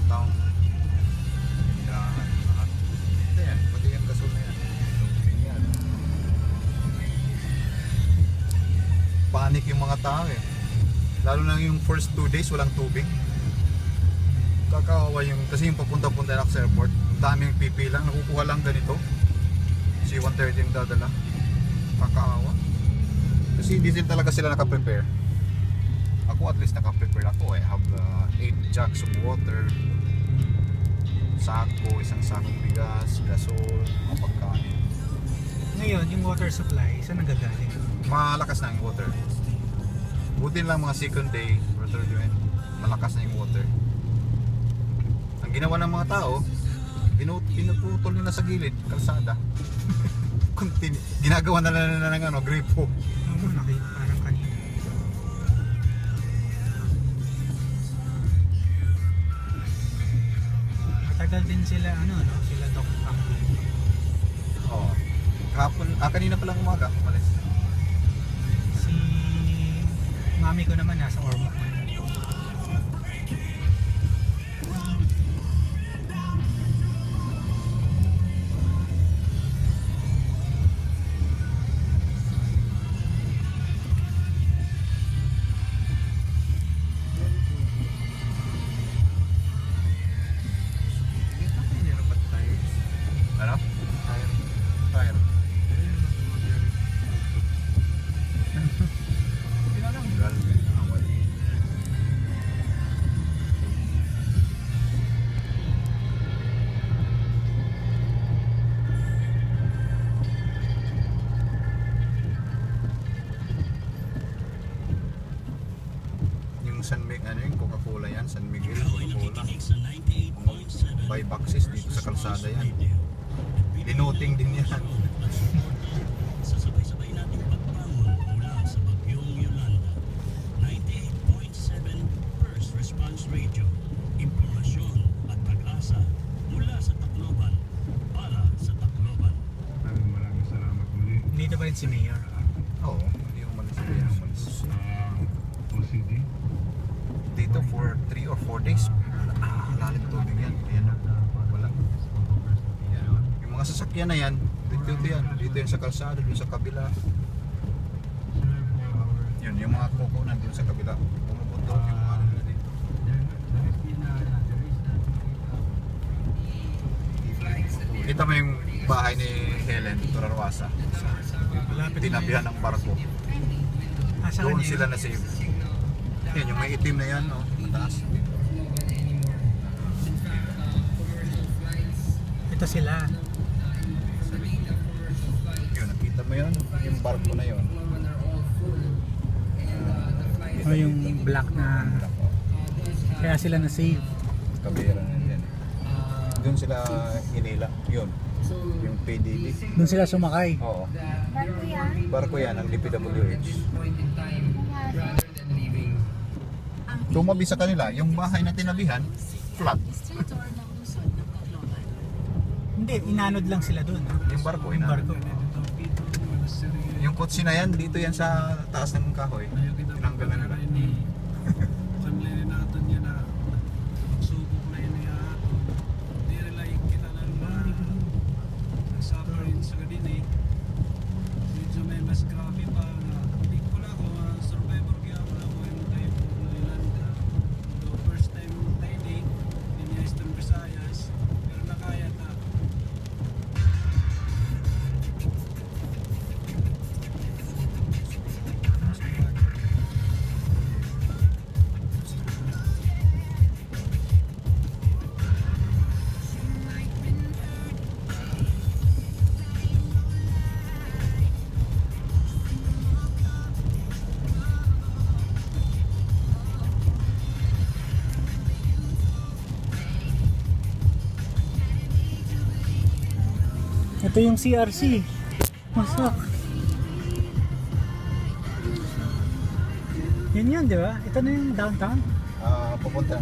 downtown. Yan, lahat. Ito yan, pati yung gasol na yan. Yan. Panic yung mga tao eh. Lalo na yung first 2 days walang tubig. Kakawawa yung, kasi yung papunta-punta na sa airport, ang daming pipi lang, nakukuha lang ganito. C-130 yung dadala. Kakawawa. Kasi hindi din talaga sila nakaprepare. Ako at least nakaprepare ako. I have 8 jugs of water, sako, isang sakong bigas, gasol, mga pagkain. Ngayon, yung water supply, saan nagagaling? Malakas na yung water. Buti lang mga second day or third day, malakas na yung water. Ang ginawa ng mga tao, pinuputol nila sa gilid, kalsada. Ginagawa na lang ng ano, gripo. Oo, nakita parang kanina. Matagal din sila, ano, no? Sila Doc Pang. Oo. Kahapon, kanina pa lang umaga, umalis. Si mami ko naman nasa Ormoc. Ano? Tire. Tinatanggal. Awal. Yung San Miguel, ano yung Coca-Cola yan? San Miguel, Coca-Cola. Buy boxes dito sa kalsada yan. Dinoting din yan. Sasabay-sabay nating pagbangon mula sa bagyong Yolanda. 98.7 First Response Radio. Impormasyon at pag-asa mula sa Tacloban para sa Tacloban. Maraming salamat muli. Dito pa rin si Mayor. Oo, hindi umalis. Hindi umalis. OCD. Dito for 3 or 4 days. Lalim tubig yan. Ayan o. Wala. Yan. Yung mga sasakyan na yan, dito yan. Dito yan sa kalsada, dito sa kabila. Yun, yung mga koko nandun sa kabila. Pumupuntok yung mga ano nila dito. Kita mo yung bahay ni Helen Turarwasa. Malapit na Tinabihan ng barko. Asa Doon kanya sila yun? na save. Yan, yung may itim na yan, no? Mataas. Ito sila. Yun, nakita mo yun? Yung barko na yun. O yung black na kaya sila na save. Kabira na yan. Doon sila hinila. Yun. Yung PDB. Doon sila sumakay. Oo. Barko yan? Barko yan, ang DPWH. Tumabi sa kanila, yung bahay na tinabihan, flat. Hindi, inanod lang sila doon. Yung barko, Yung barko. Yung kotse na yan, dito yan sa taas ng kahoy. Tinanggal na nila. Kanlay natin niya na subok na yun niya. Hindi nila yung kita na nagsuffering sa gadin eh. Medyo may mas grabe pa na hindi ko na ako survivor kaya wala ko yung tayo Yolanda. The first time tayo in Eastern Visayas pero nakaya na. Ito yung CRC. Masak. Yan yun, di ba? Ito na yung downtown. Pupunta